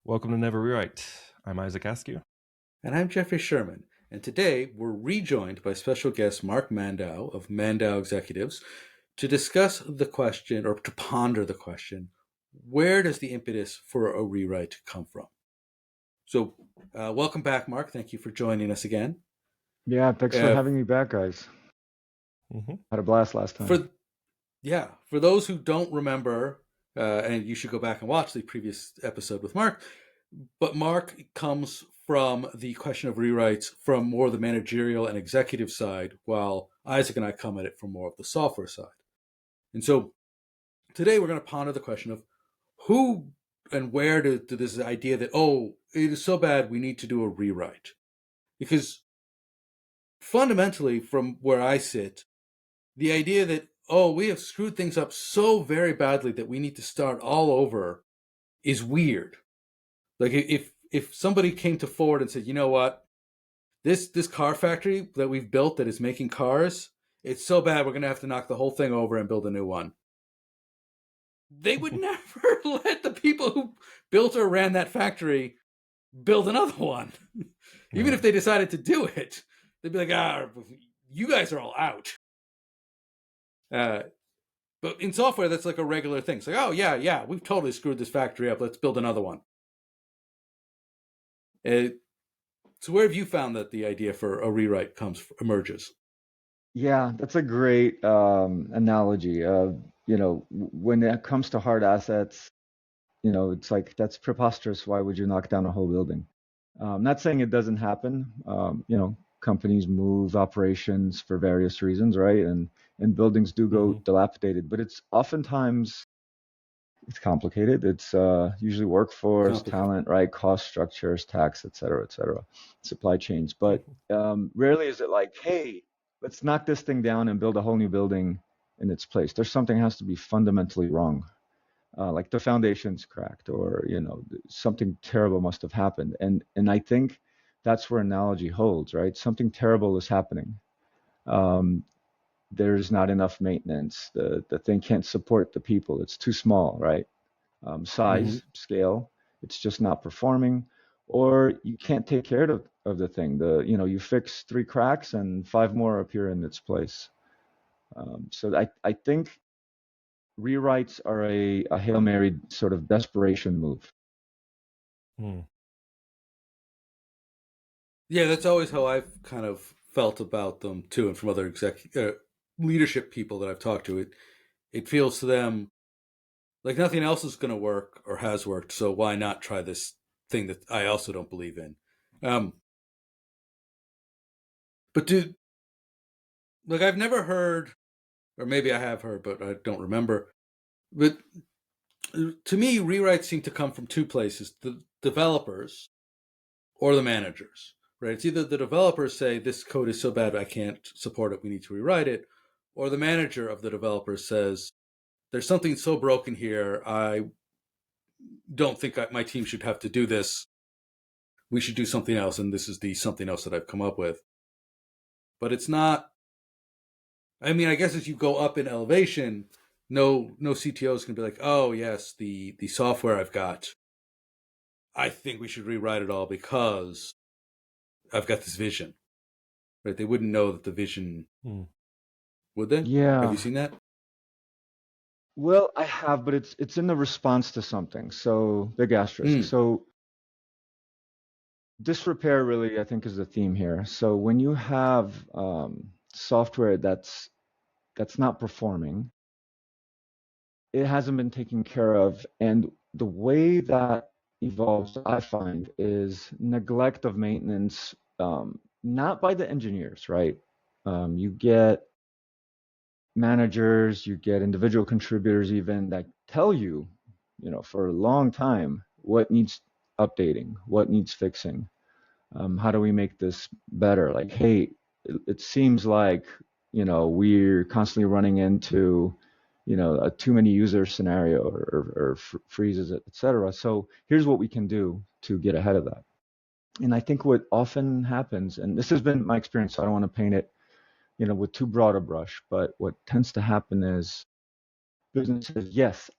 Welcome to Never Rewrite. I'm Isaac Askew. And I'm Jeffrey Sherman. And today we're rejoined by special guest Mark Mandau of Mandau Executives to discuss the question, or to ponder the question, where does the impetus for a rewrite come from? So welcome back, Mark. Thank you for joining us again. Yeah, thanks for having me back, guys. Had a blast last time. For those who don't remember, and you should go back and watch the previous episode with Mark, but Mark comes from the question of rewrites from more the managerial and executive side, while Isaac and I come at it from more of the software side. And so today we're going to ponder the question of who and where did this idea that, it is so bad we need to do a rewrite. Because fundamentally, from where I sit, the idea that, we have screwed things up so very badly that we need to start all over is weird. Like if somebody came to Ford and said, you know what, this car factory that we've built that is making cars, it's so bad we're going to have to knock the whole thing over and build a new one. They would never let the people who built or ran that factory build another one. Even if they decided to do it, they'd be like, you guys are all out. But in software, that's like a regular thing. It's like, yeah, we've totally screwed this factory up. Let's build another one. So where have you found that the idea for a rewrite emerges? Yeah, that's a great analogy. When it comes to hard assets, it's like, that's preposterous. Why would you knock down a whole building? Not saying it doesn't happen. Companies move operations for various reasons, right? And buildings do go dilapidated, but it's oftentimes complicated. It's usually workforce, talent, right? Cost structures, tax, et cetera, supply chains. But rarely is it like, hey, let's knock this thing down and build a whole new building in its place. There's something has to be fundamentally wrong. Like the foundation's cracked, or something terrible must have happened. And I think that's where analogy holds, right? Something terrible is happening. There's not enough maintenance. The thing can't support the people. It's too small, right? Size, scale, it's just not performing, or you can't take care of the thing. You fix 3 cracks and 5 more appear in its place. So I think rewrites are a Hail Mary sort of desperation move. Yeah, that's always how I've kind of felt about them too, and from other leadership people that I've talked to. It feels to them like nothing else is going to work or has worked, so why not try this thing that I also don't believe in? But I've never heard, or maybe I have heard, but I don't remember. But to me, rewrites seem to come from 2 places: the developers or the managers. Right? It's either the developers say this code is so bad I can't support it, we need to rewrite it, or the manager of the developer says there's something so broken here, I don't think my team should have to do this. We should do something else, and this is the something else that I've come up with. But it's not. I mean, I guess as you go up in elevation, no CTO is going to be like, oh yes, the software I've got, I think we should rewrite it all because I've got this vision. Right? They wouldn't know that the vision. Would they? Yeah. Have you seen that? Well, I have, but it's in the response to something. So big asterisk. So disrepair really, I think, is the theme here. So when you have software that's not performing, it hasn't been taken care of, and the way that evolves, I find, is neglect of maintenance, not by the engineers, right? You get managers, you get individual contributors even that tell you, for a long time, what needs updating, what needs fixing, how do we make this better? Like, hey, it seems like, we're constantly running into, a too many user scenario or freezes, et cetera. So here's what we can do to get ahead of that. And I think what often happens, and this has been my experience, so I don't want to paint it with too broad a brush, but what tends to happen is business says, yes,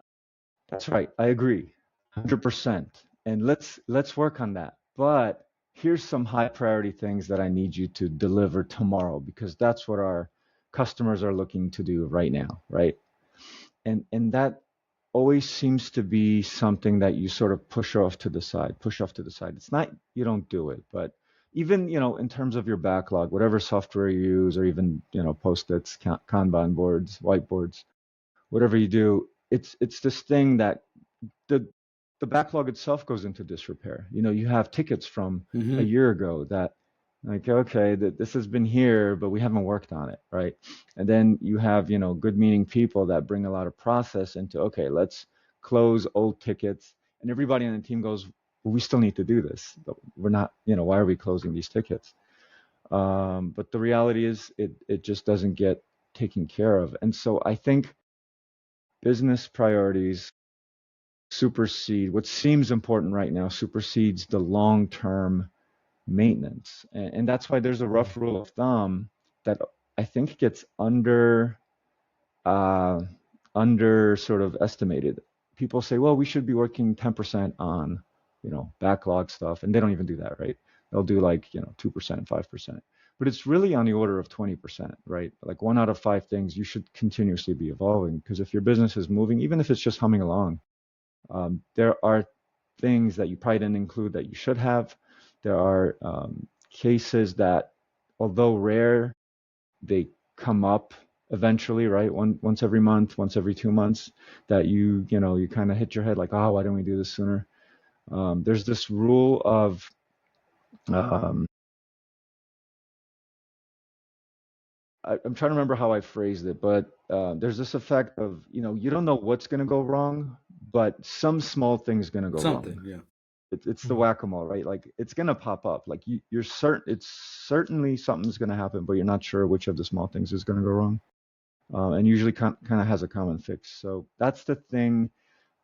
that's right, I agree, 100%. and let's work on that. But here's some high priority things that I need you to deliver tomorrow because that's what our customers are looking to do right now, right? And that always seems to be something that you sort of push off to the side. It's not you don't do it, but even, in terms of your backlog, whatever software you use, or even, post-its, Kanban boards, whiteboards, whatever you do, it's this thing that the the backlog itself goes into disrepair. You have tickets from a Mm-hmm. year ago that, like, okay, that this has been here, but we haven't worked on it, right? And then you have, good meaning people that bring a lot of process into, okay, let's close old tickets. And everybody on the team goes, well, we still need to do this. But we're not, why are we closing these tickets? But the reality is it just doesn't get taken care of. And so I think business priorities supersede what seems important right now, supersedes the long-term maintenance. And that's why there's a rough rule of thumb that I think gets uh, under sort of estimated. People say, well, we should be working 10% on, backlog stuff, and they don't even do that, right? They'll do like, 2%, 5%. But it's really on the order of 20%, right? Like one out of five things you should continuously be evolving, because if your business is moving, even if it's just humming along, there are things that you probably didn't include that you should have. There are cases that, although rare, they come up eventually, right? Once every month, once every 2 months, that you kind of hit your head like, oh, why didn't we do this sooner? There's this rule of um, I'm trying to remember how I phrased it, but there's this effect of, you don't know what's going to go wrong, but some small thing's going to go wrong. Something, yeah. It's the whack-a-mole, right? Like it's gonna pop up. Like you're certain it's certainly something's gonna happen, but you're not sure which of the small things is gonna go wrong. And usually kind of has a common fix. So that's the thing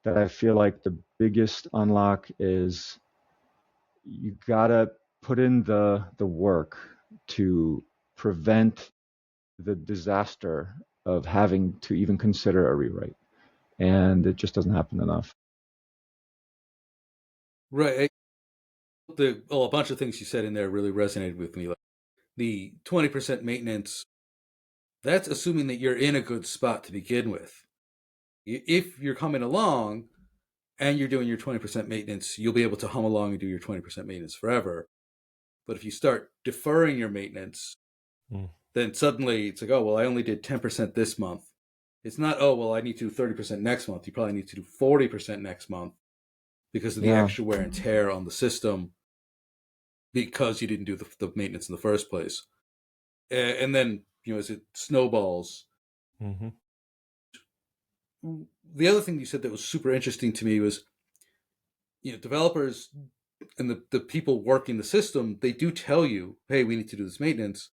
that I feel like the biggest unlock is you gotta put in the work to prevent the disaster of having to even consider a rewrite. And it just doesn't happen enough. Right. A bunch of things you said in there really resonated with me. Like the 20% maintenance, that's assuming that you're in a good spot to begin with. If you're coming along and you're doing your 20% maintenance, you'll be able to hum along and do your 20% maintenance forever. But if you start deferring your maintenance, Mm. then suddenly it's like, oh, well, I only did 10% this month. It's not, oh, well, I need to do 30% next month. You probably need to do 40% next month because of the Yeah, extra wear and tear on the system because you didn't do the maintenance in the first place. And then, as it snowballs. Mm-hmm. The other thing you said that was super interesting to me was, developers and the people working the system, they do tell you, hey, we need to do this maintenance.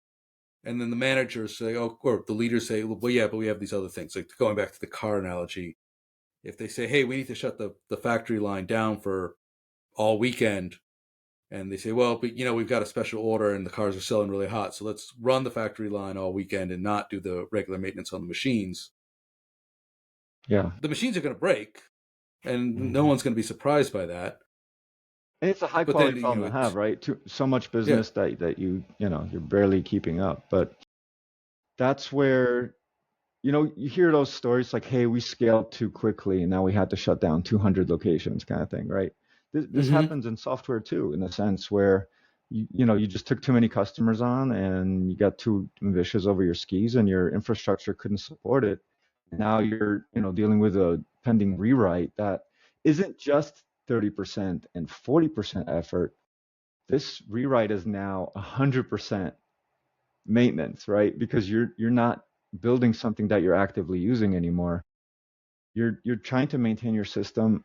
And then the managers say, oh, or the leaders say, well, yeah, but we have these other things. Like going back to the car analogy, if they say, hey, we need to shut the factory line down for all weekend, and they say, well, but we've got a special order and the cars are selling really hot, so let's run the factory line all weekend and not do the regular maintenance on the machines. yeah. The machines are going to break, and no Mm-hmm. one's going to be surprised by that. And it's a high But quality then, problem to have, right? So much yeah, business that you're barely keeping up. But that's where, you hear those stories like, hey, we scaled too quickly and now we had to shut down 200 locations kind of thing, right? This mm-hmm. happens in software too, in a sense where you just took too many customers on and you got too ambitious over your skis and your infrastructure couldn't support it. Now you're, dealing with a pending rewrite that isn't just 30% and 40% effort. This rewrite is now 100% maintenance, right? Because you're not building something that you're actively using anymore. You're trying to maintain your system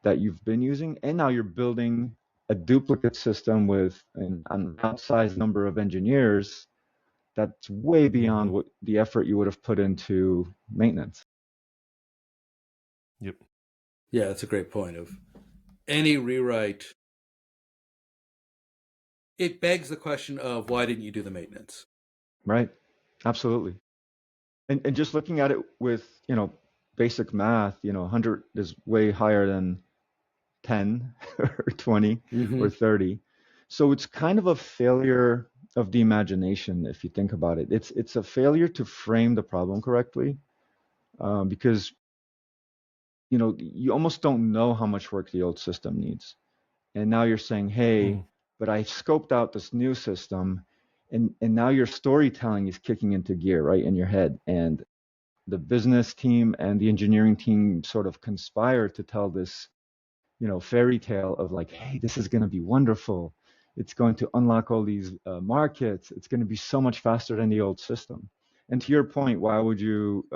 that you've been using, and now you're building a duplicate system with an outsized number of engineers that's way Mm-hmm. beyond what the effort you would have put into maintenance. Yep. Yeah, that's a great point. Of any rewrite, it begs the question of why didn't you do the maintenance? Right? Absolutely. And just looking at it with, basic math, 100 is way higher than 10 or 20 Mm-hmm. or 30. So it's kind of a failure of the imagination if you think about it. It's a failure to frame the problem correctly, because you almost don't know how much work the old system needs. And now you're saying, hey, Mm. but I scoped out this new system, and now your storytelling is kicking into gear right in your head. And the business team and the engineering team sort of conspire to tell this, fairy tale of like, hey, this is going to be wonderful. It's going to unlock all these markets. It's going to be so much faster than the old system. And to your point, why would you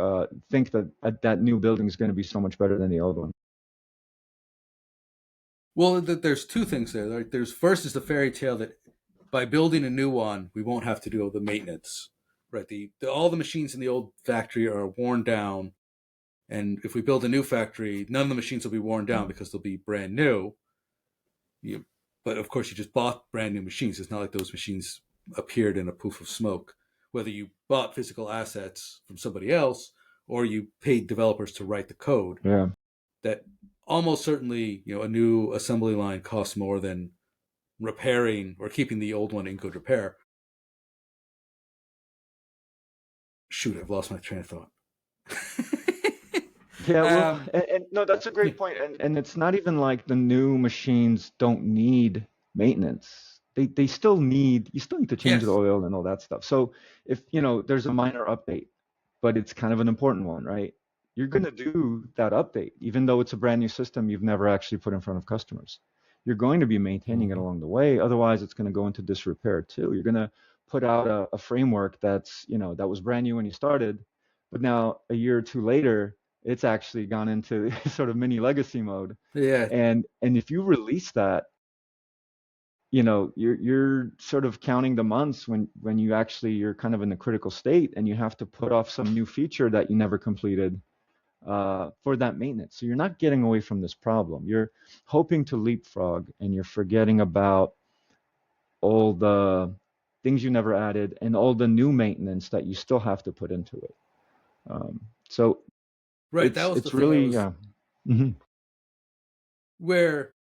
think that that new building is going to be so much better than the old one? Well, there's two things there. Like, there's first is the fairy tale that by building a new one, we won't have to do all the maintenance, right? All the machines in the old factory are worn down, and if we build a new factory, none of the machines will be worn down because they'll be brand new. But of course, you just bought brand new machines. It's not like those machines appeared in a poof of smoke. Whether you bought physical assets from somebody else or you paid developers to write the code, Yeah. that almost certainly, a new assembly line costs more than repairing or keeping the old one in good repair. Shoot, I've lost my train of thought. Yeah, well, um, and no, that's a great point. And it's not even like the new machines don't need maintenance. They still need, you still need to change the yes. oil and all that stuff. So if, there's a minor update, but it's kind of an important one, right? You're going to do that update, even though it's a brand new system you've never actually put in front of customers. You're going to be maintaining it Hmm. along the way. Otherwise, it's going to go into disrepair too. You're going to put out a framework that was brand new when you started, but now a year or two later, it's actually gone into sort of mini legacy mode. Yeah. And if you release that, you're sort of counting the months when you're kind of in a critical state and you have to put off some new feature that you never completed for that maintenance. So you're not getting away from this problem. You're hoping to leapfrog, and you're forgetting about all the things you never added and all the new maintenance that you still have to put into it. So Right. That was the it's thing I really, was, yeah. Mhm. where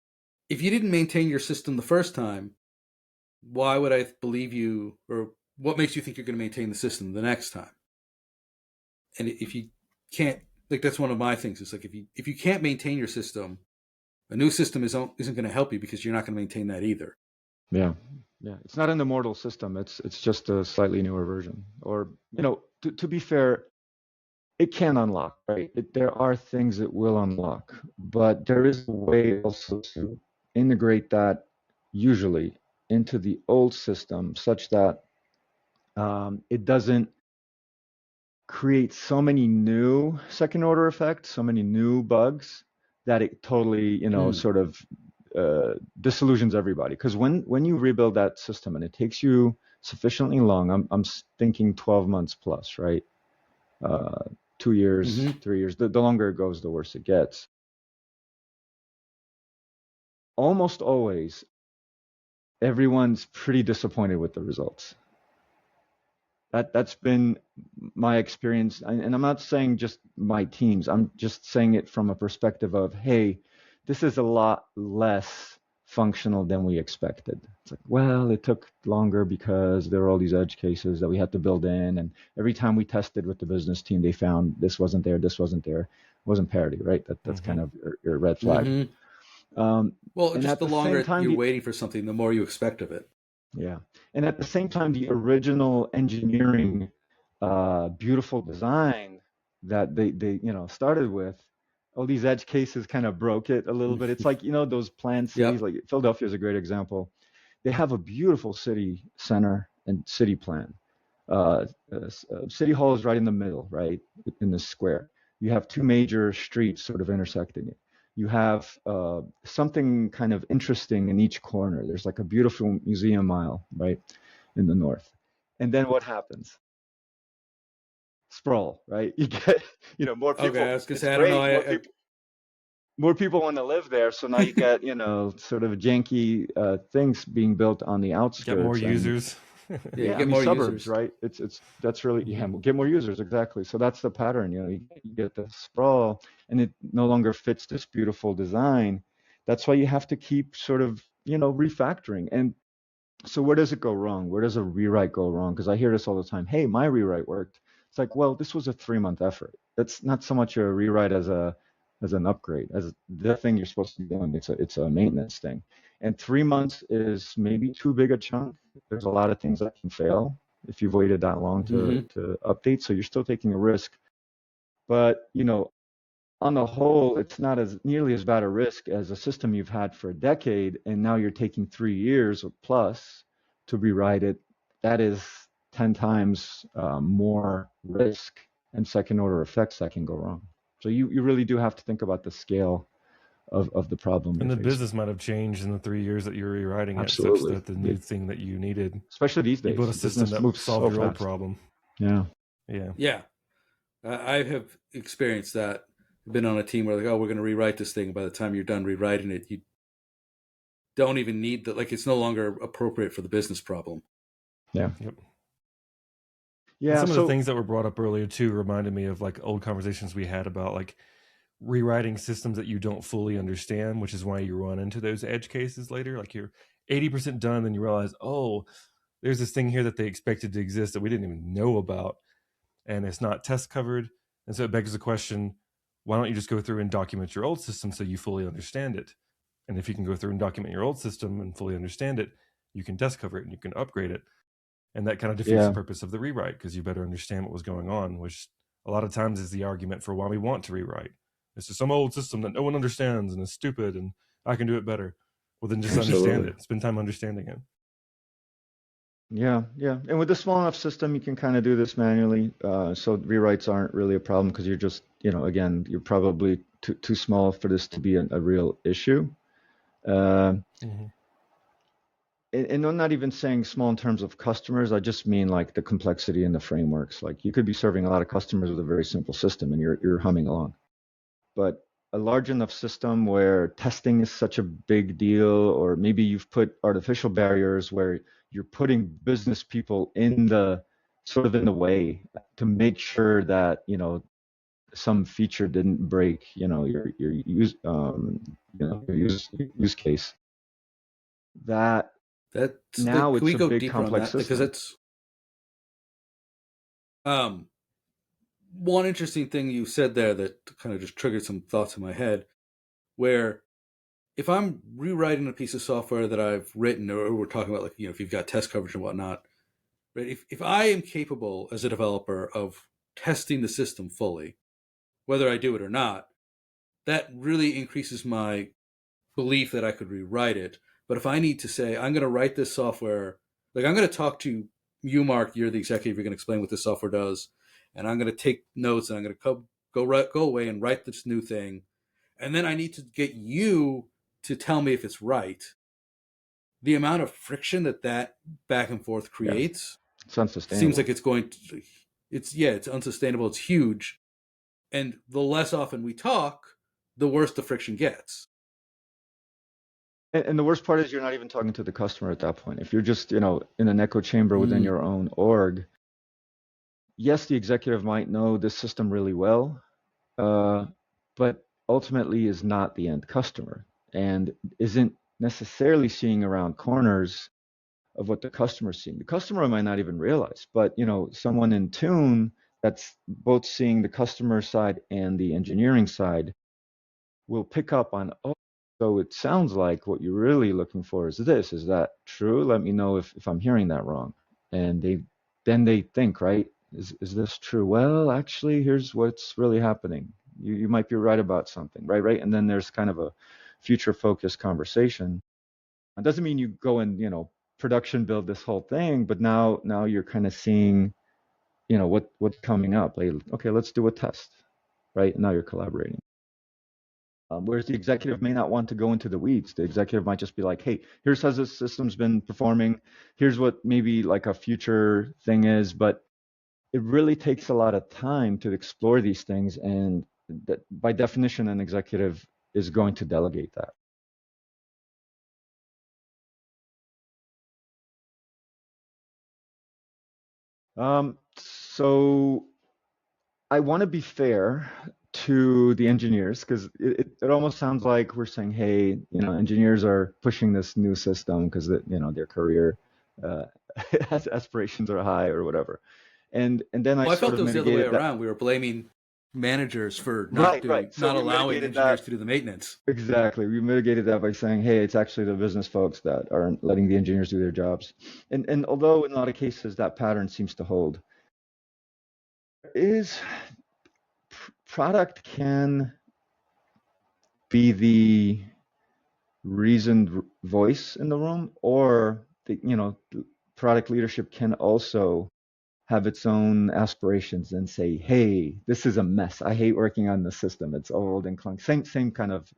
if you didn't maintain your system the first time, why would I believe you, or what makes you think you're going to maintain the system the next time? And if you can't, like, that's one of my things. It's like if you can't maintain your system, a new system isn't going to help you because you're not going to maintain that either. Yeah. Yeah. It's not an immortal system. It's just a slightly newer version. Or, to be fair, it can unlock, right? There are things it will unlock, but there is a way also to integrate that usually into the old system such that it doesn't create so many new second order effects, so many new bugs that it totally, Mm. sort of disillusions everybody. Because when you rebuild that system and it takes you sufficiently long, I'm thinking 12 months plus, right? Uh, 2 years, Mm-hmm. 3 years. The longer it goes, the worse it gets. Almost always, everyone's pretty disappointed with the results. That's been my experience, and I'm not saying just my teams. I'm just saying it from a perspective of, hey, this is a lot less functional than we expected. It's like, well, it took longer because there were all these edge cases that we had to build in, and every time we tested with the business team, they found this wasn't there, this wasn't there, it wasn't parity, right? That's kind Hmm. of your red flag. Mm-hmm. Um, Well, and just at the the same longer time, you're waiting for something, the more you expect of it. yeah. And at the same time, the original engineering, beautiful design that they started with, all these edge cases kind of broke it a little bit. It's like, those planned cities, Yep. like Philadelphia is a great example. They have a beautiful city center and city plan. City Hall is right in the middle, right, in the square. You have two major streets sort of intersecting it. You have something kind of interesting in each corner. There's like a beautiful museum mile, right, in the north. And then what happens? Sprawl, right? You get, more Okay, people. I was gonna It's say I don't know. great. More people want to live there. So now you get, sort of janky things being built on the Get more outskirts, and users. Yeah, you yeah, I get mean more suburbs, users. right? It's that's really, yeah, Hmm. we'll get more users, exactly. So that's the pattern, you get the sprawl, and it no longer fits this beautiful design. That's why you have to keep sort of, refactoring. And so where does it go wrong? Where does a rewrite go wrong? Because I hear this all the time. Hey, my rewrite worked. It's like, well, this was a 3-month effort. That's not so much a rewrite as an upgrade, as the thing you're supposed to be doing. It's a maintenance thing. And 3 months is maybe too big a chunk. There's a lot of things that can fail if you've waited that long to update. So you're still taking a risk. But, on the whole, it's not as nearly as bad a risk as a system you've had for a decade, and now you're taking 3 years or plus to rewrite it. That is 10 times more risk and second order effects that can go wrong. So you really do have to think about the scale of the problem. And you're the facing. business might have changed in the 3 years that you're rewriting Absolutely. it, such that the new thing that you needed, Especially these days, you built a system that moves solved so your old fast. problem. Yeah. Yeah. I have experienced that. I've been on a team where we're going to rewrite this thing. By the time you're done rewriting it, you don't even need that. Like, it's no longer appropriate for the business problem. Yeah. Yep. Yeah. And some of the things that were brought up earlier too reminded me of like old conversations we had about like rewriting systems that you don't fully understand, which is why you run into those edge cases later. Like you're 80% done, then you realize, oh, there's this thing here that they expected to exist that we didn't even know about, and it's not test covered. And so it begs the question, why don't you just go through and document your old system so you fully understand it? And if you can go through and document your old system and fully understand it, you can test cover it and you can upgrade it. And that kind of defeats the purpose of the rewrite, because you better understand what was going on, which a lot of times is the argument for why we want to rewrite. It's just some old system that no one understands and is stupid and I can do it better. Well, then just understand it. Spend time understanding it. Yeah. And with a small enough system, you can kind of do this manually. So rewrites aren't really a problem because you're just, again, you're probably too small for this to be a real issue. And I'm not even saying small in terms of customers. I just mean like the complexity and the frameworks. Like you could be serving a lot of customers with a very simple system and you're humming along. But a large enough system where testing is such a big deal, or maybe you've put artificial barriers where you're putting business people in the way to make sure that, some feature didn't break, your use case. Now Can it's we a go big deeper on complex that? system. Because it's one interesting thing you said there that kind of just triggered some thoughts in my head, where if I'm rewriting a piece of software that I've written, or we're talking about, like, if you've got test coverage and whatnot, right? If I am capable as a developer of testing the system fully, whether I do it or not, that really increases my belief that I could rewrite it. But if I need to say, I'm going to write this software, like I'm going to talk to you, Mark, you're the executive, you're going to explain what this software does, and I'm going to take notes, and I'm going to go away and write this new thing, and then I need to get you to tell me if it's right. The amount of friction that back and forth creates, it's unsustainable. seems like it's unsustainable. It's huge, and the less often we talk, the worse the friction gets. And the worst part is you're not even talking to the customer at that point. If you're just, in an echo chamber within your own org, yes, the executive might know this system really well, but ultimately is not the end customer and isn't necessarily seeing around corners of what the customer's seeing. The customer might not even realize, but someone in tune that's both seeing the customer side and the engineering side will pick up on, oh, so it sounds like what you're really looking for is this. Is that true? Let me know if I'm hearing that wrong. And they think, right? Is this true? Well, actually, here's what's really happening. You might be right about something, right? And then there's kind of a future focused conversation. It doesn't mean you go and, production build this whole thing, but now you're kind of seeing, what's coming up. Like, okay, let's do a test, right? And now you're collaborating. Whereas the executive may not want to go into the weeds. The executive might just be like, hey, here's how this system's been performing. Here's what maybe like a future thing is. But it really takes a lot of time to explore these things. And that, by definition, an executive is going to delegate that. So I want to be fair to the engineers, because it almost sounds like we're saying, hey, engineers are pushing this new system because their career uh, aspirations are high or whatever. And then I Well, I sort felt of it was the other way mitigated that. around. We were blaming managers for Right. So not we allowing mitigated engineers that. to do the maintenance. Exactly. We mitigated that by saying, hey, it's actually the business folks that aren't letting the engineers do their jobs. And although in a lot of cases that pattern seems to hold, is product can be the reasoned voice in the room, or product leadership can also have its own aspirations and say, hey, this is a mess. I hate working on the system. It's old and clunky. Same kind of,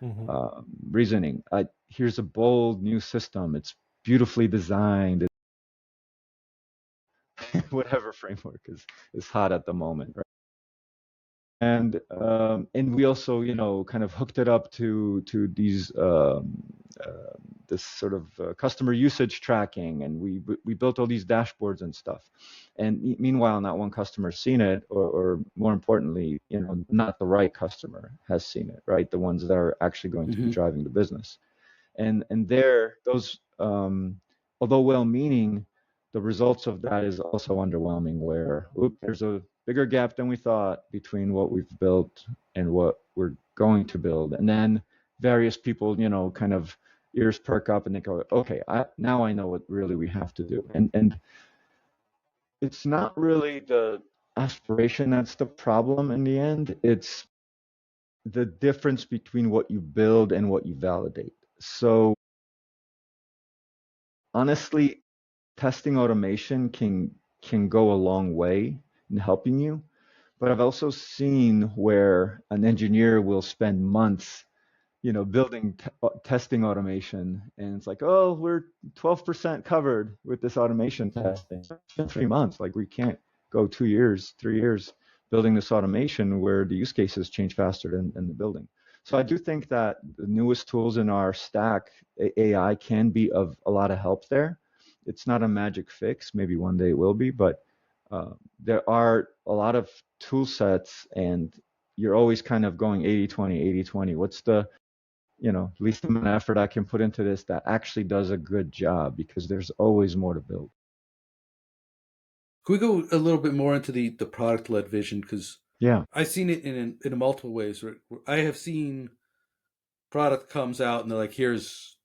Mm-hmm. reasoning. Here's a bold new system. It's beautifully designed. Whatever framework is hot at the moment, right? And we also, kind of hooked it up to these this sort of customer usage tracking, and we built all these dashboards and stuff. And meanwhile, not one customer's seen it, or more importantly, not the right customer has seen it, right? The ones that are actually going to be Mm-hmm. driving the business. And there, those, although well-meaning, the results of that is also underwhelming, where there's a bigger gap than we thought between what we've built and what we're going to build. And then various people, kind of ears perk up and they go, okay, now I know what really we have to do. And it's not really the aspiration that's the problem in the end. It's the difference between what you build and what you validate. So honestly, testing automation can go a long way in helping you, but I've also seen where an engineer will spend months, building testing automation, and it's like, oh, we're 12% covered with this automation testing. It's been 3 months. Like, we can't go 2 years, 3 years building this automation where the use cases change faster than the building. So I do think that the newest tools in our stack, AI, can be of a lot of help there. It's not a magic fix. Maybe one day it will be, but there are a lot of tool sets, and you're always kind of going 80-20, 80-20. What's the least amount of effort I can put into this that actually does a good job, because there's always more to build. Can we go a little bit more into the product led vision? Because Yeah. I've seen it in multiple ways. I have seen product comes out and they're like, here's,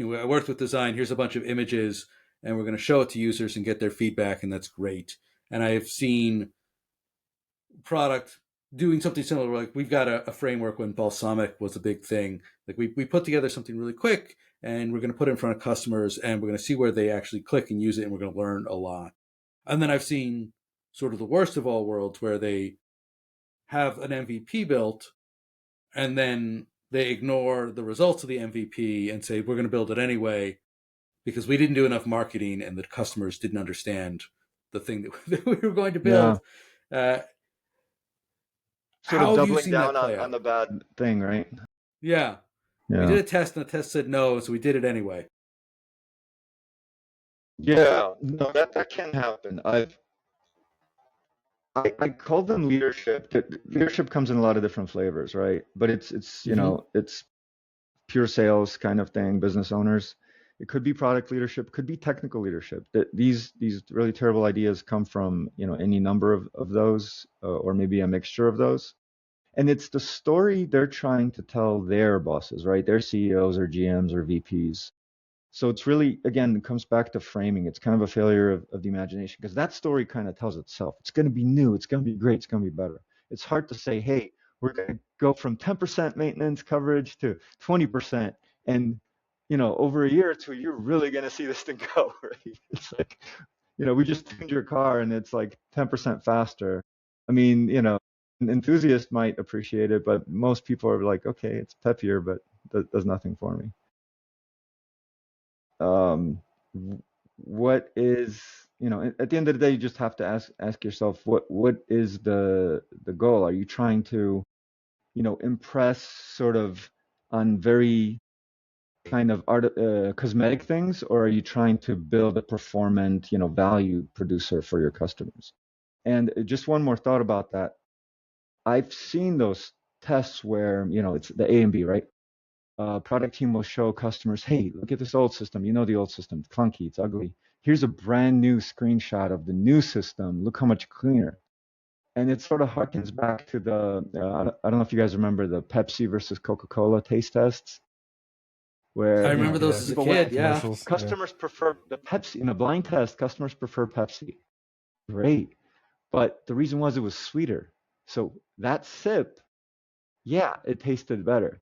I worked with design, here's a bunch of images, and we're going to show it to users and get their feedback, and that's great. And I've seen product doing something similar. Like, we've got a framework when balsamic was a big thing. Like, we put together something really quick, and we're going to put it in front of customers, and we're going to see where they actually click and use it, and we're going to learn a lot. And then I've seen sort of the worst of all worlds, where they have an MVP built, and then they ignore the results of the MVP and say, we're going to build it anyway because we didn't do enough marketing and the customers didn't understand the thing that we were going to Yeah. build. Uh, Sort of how have you doubling seen that down play on out? the bad thing, right? Yeah. We Yeah. did a test and the test said no, so we did it anyway. Yeah. No, that can happen. I call them leadership. Leadership comes in a lot of different flavors, right? But it's Mm-hmm. it's pure sales kind of thing, business owners. It could be product leadership, could be technical leadership. That these really terrible ideas come from, any number of those, or maybe a mixture of those. And it's the story they're trying to tell their bosses, right? Their CEOs or GMs or VPs. So it's really, again, it comes back to framing. It's kind of a failure of the imagination, because that story kind of tells itself. It's going to be new. It's going to be great. It's going to be better. It's hard to say, hey, we're going to go from 10% maintenance coverage to 20%. And, over a year or two, you're really going to see this thing go, right? It's like, we just tuned your car and it's like 10% faster. I mean, an enthusiast might appreciate it, but most people are like, okay, it's peppier, but that does nothing for me. um, what is, at the end of the day, you just have to ask yourself, what is the goal? Are you trying to, impress sort of on very kind of cosmetic things, or are you trying to build a performant, value producer for your customers? And just one more thought about that. I've seen those tests where, it's the A and B, right? Product team will show customers, hey, look at this old system. You know the old system, it's clunky, it's ugly. Here's a brand new screenshot of the new system. Look how much cleaner. And it sort of harkens back to I don't know if you guys remember the Pepsi versus Coca-Cola taste tests, I where, remember those as a people kid. went, Yeah. Commercials. customers prefer the Pepsi, in a blind test, customers prefer Pepsi. Great. But the reason was it was sweeter. So that sip, yeah, it tasted better.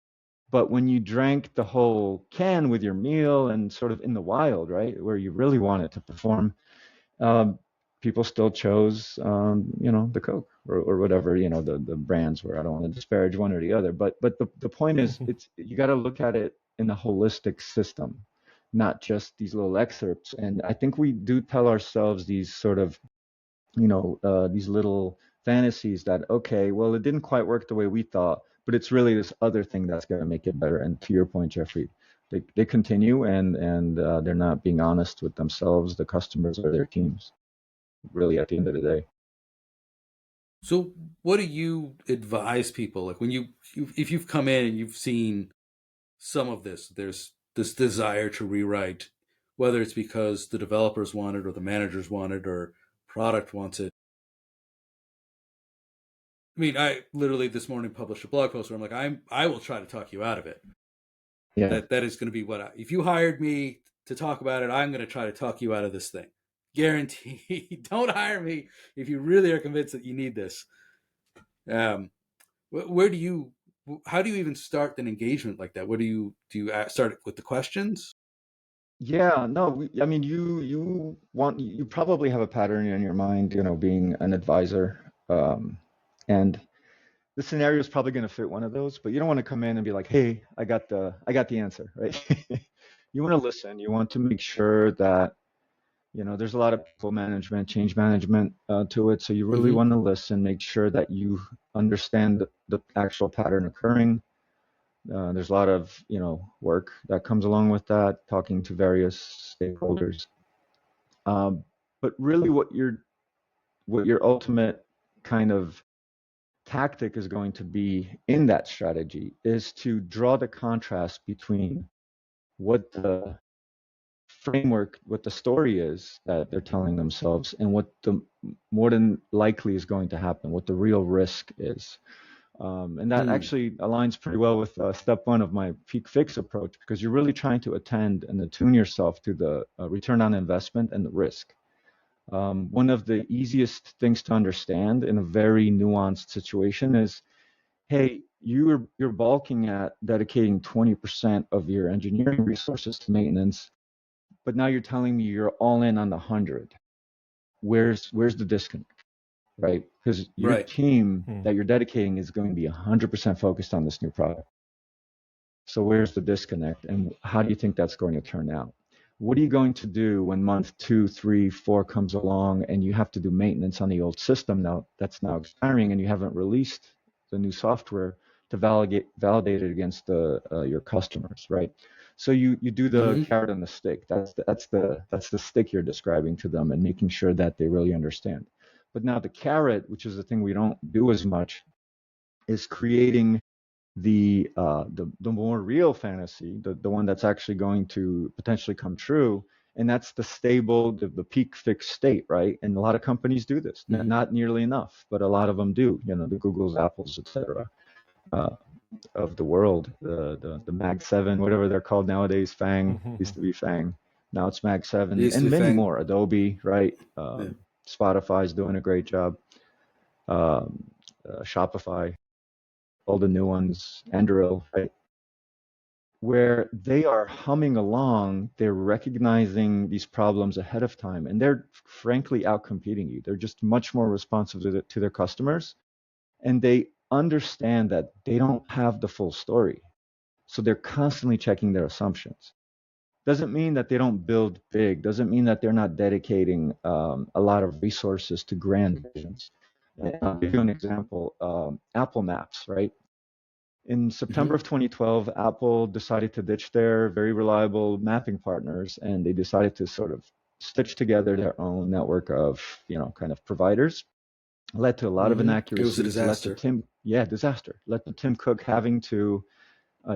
But when you drank the whole can with your meal and sort of in the wild, right, where you really want it to perform, um, people still chose, the Coke or whatever, the brands were. I don't want to disparage one or the other, but the point is, you got to look at it in a holistic system, not just these little excerpts. And I think we do tell ourselves these sort of, these little fantasies that, okay, well, it didn't quite work the way we thought, but it's really this other thing that's going to make it better. And to your point, Jeffrey, they continue, and they're not being honest with themselves, the customers, or their teams, really, at the end of the day. So, what do you advise people? Like when if you've come in and you've seen some of this, there's this desire to rewrite, whether it's because the developers want it or the managers want it or product wants it. I mean, I literally this morning published a blog post where I'm like, I will try to talk you out of it. Yeah. That is going to be if you hired me to talk about it, I'm going to try to talk you out of this thing. Guarantee. Don't hire me if you really are convinced that you need this. Where do you? How do you even start an engagement like that? What do you start it with the questions? Yeah, no, I mean, you probably have a pattern in your mind, being an advisor, and the scenario is probably going to fit one of those, but you don't want to come in and be like, hey, I got the answer, right? You want to listen. You want to make sure that, there's a lot of people management, change management, to it. So you really Mm-hmm. want to listen, make sure that you understand the actual pattern occurring. There's a lot of, work that comes along with that, talking to various stakeholders. Um, but really, what your ultimate kind of tactic is going to be in that strategy is to draw the contrast between what the framework, what the story is that they're telling themselves, and what the more than likely is going to happen, what the real risk is. And that Hmm. actually aligns pretty well with step one of my peak fix approach, because you're really trying to attend and attune yourself to the return on investment and the risk. One of the easiest things to understand in a very nuanced situation is, hey, you're balking at dedicating 20% of your engineering resources to maintenance, but now you're telling me you're all in on the 100. Where's the disconnect, right? Because your Right. team that you're dedicating is going to be 100% focused on this new product. So where's the disconnect, and how do you think that's going to turn out? What are you going to do when month 2, 3, 4 comes along and you have to do maintenance on the old system now that's now expiring, and you haven't released the new software to validate it against your customers, right? So you do the Mm-hmm. carrot and the stick. That's the stick you're describing to them and making sure that they really understand. But now the carrot, which is the thing we don't do as much, is creating the more real fantasy, the one that's actually going to potentially come true, and that's the stable, the peak fixed state, right? And a lot of companies do this, Mm-hmm. not nearly enough, but a lot of them do. The Googles, Apples, etc. Uh, of the world, the Mag 7, whatever they're called nowadays, Fang used to be Fang, now it's Mag It 7, used to and be many Fang. more. Adobe, right? Yeah. Spotify's doing a great job. Um, Shopify, all the new ones, Anduril, right? Where they are humming along, they're recognizing these problems ahead of time, and they're frankly outcompeting you. They're just much more responsive to their customers, and they understand that they don't have the full story. So they're constantly checking their assumptions. Doesn't mean that they don't build big, doesn't mean that they're not dedicating a lot of resources to grand visions. And I'll give you an example. Apple Maps, right? In Mm-hmm. September of 2012, Apple decided to ditch their very reliable mapping partners, and they decided to sort of stitch together their own network of, kind of providers. led to a lot of inaccuracies. It was a disaster. Disaster. Led to Tim Cook having to,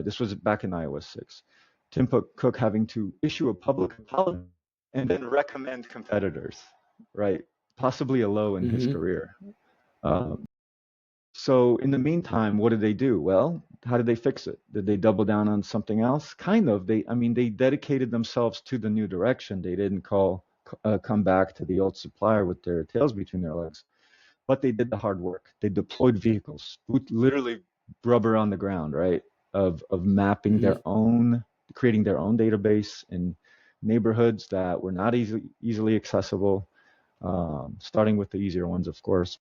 this was back in iOS 6, Tim Cook having to issue a public apology and then recommend competitors, right? Possibly a low in his career. So in the meantime, what did they do? Well, how did they fix it? Did they double down on something else? Kind of. They dedicated themselves to the new direction. They didn't come back to the old supplier with their tails between their legs, but they did the hard work. They deployed vehicles, literally rubber on the ground, right? Of mapping their own, creating their own database in neighborhoods that were not easily accessible, starting with the easier ones, of course.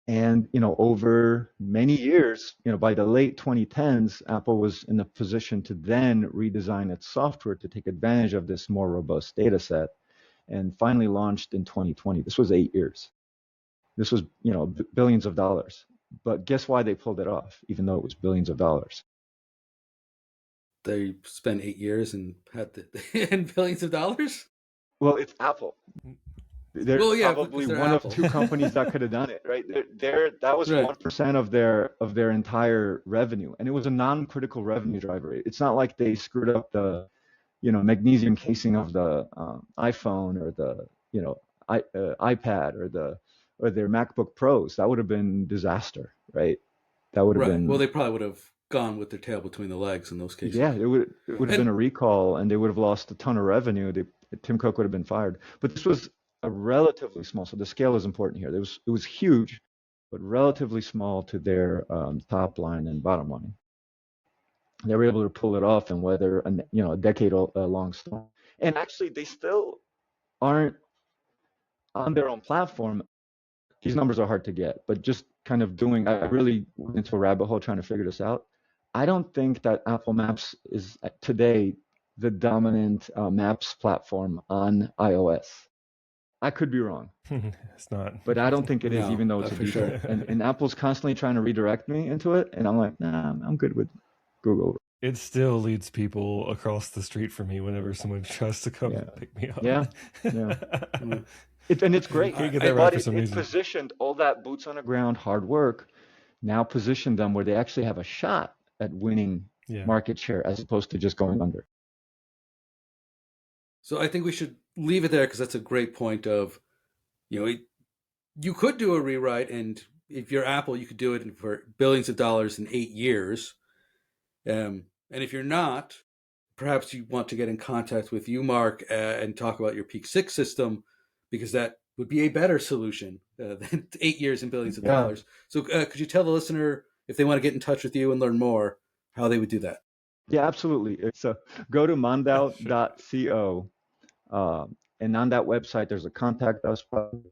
And, over many years, by the late 2010s, Apple was in a position to then redesign its software to take advantage of this more robust data set, and finally launched in 2020. This was 8 years. This was, billions of dollars. But guess why they pulled it off, even though it was billions of dollars? They spent 8 years and had and billions of dollars? Well, it's Apple. They're probably one Apple. of two companies that could have done it, right? That was 1% of their entire revenue, and it was a non-critical revenue driver. It's not like they screwed up the, magnesium casing of the iPhone or the, iPad or their MacBook Pros. That would have been disaster, right? That would have been. Well, they probably would have gone with their tail between the legs in those cases. Yeah, it would have been a recall, and they would have lost a ton of revenue. Tim Cook would have been fired. But this was a relatively small, so the scale is important here. It was huge, but relatively small to their top line and bottom line. They were able to pull it off and weather a decade-long storm. And actually, they still aren't on their own platform. These numbers are hard to get, but just kind of I really went into a rabbit hole trying to figure this out. I don't think that Apple Maps is today the dominant Maps platform on iOS. I could be wrong. It's not. But I don't think it is, even though it's a default. Sure. And Apple's constantly trying to redirect me into it, and I'm like, nah, I'm good with Google. It still leads people across the street from me whenever someone tries to come and pick me up. Yeah. And it's great. It positioned all that boots on the ground hard work, now positioned them where they actually have a shot at winning market share as opposed to just going under. So I think we should leave it there, because that's a great point of, you could do a rewrite, and if you're Apple, you could do it for billions of dollars in 8 years. And if you're not, perhaps you want to get in contact with you, Mark, and talk about your Peak 6 system, because that would be a better solution than 8 years and billions of dollars. So could you tell the listener, if they want to get in touch with you and learn more, how they would do that? Yeah, absolutely. So go to mandau.co. And on that website, there's a contact us button.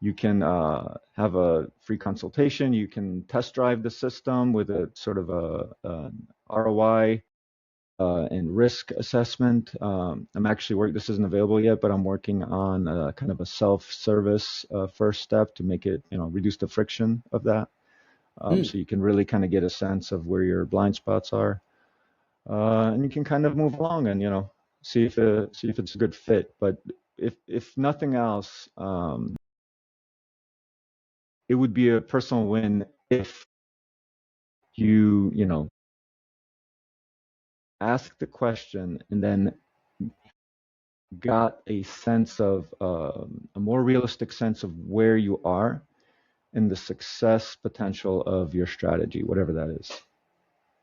You can have a free consultation. You can test drive the system with a sort of a ROI and risk assessment. I'm actually this isn't available yet, but I'm working on kind of a self-service first step to make it, reduce the friction of that. So you can really kind of get a sense of where your blind spots are. And you can kind of move along and, see if it's a good fit. But if nothing else, it would be a personal win if you ask the question and then got a sense of a more realistic sense of where you are and the success potential of your strategy, whatever that is.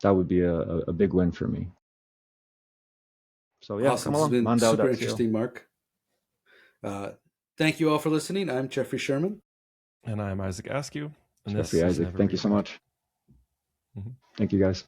That would be a big win for me. So yeah, awesome. Come along. This has been Mandau. super interesting, Mark. Thank you all for listening. I'm Jeffrey Sherman. And I'm Isaac Askew. Jeffrey Isaac, thank you so much. Thank you, guys.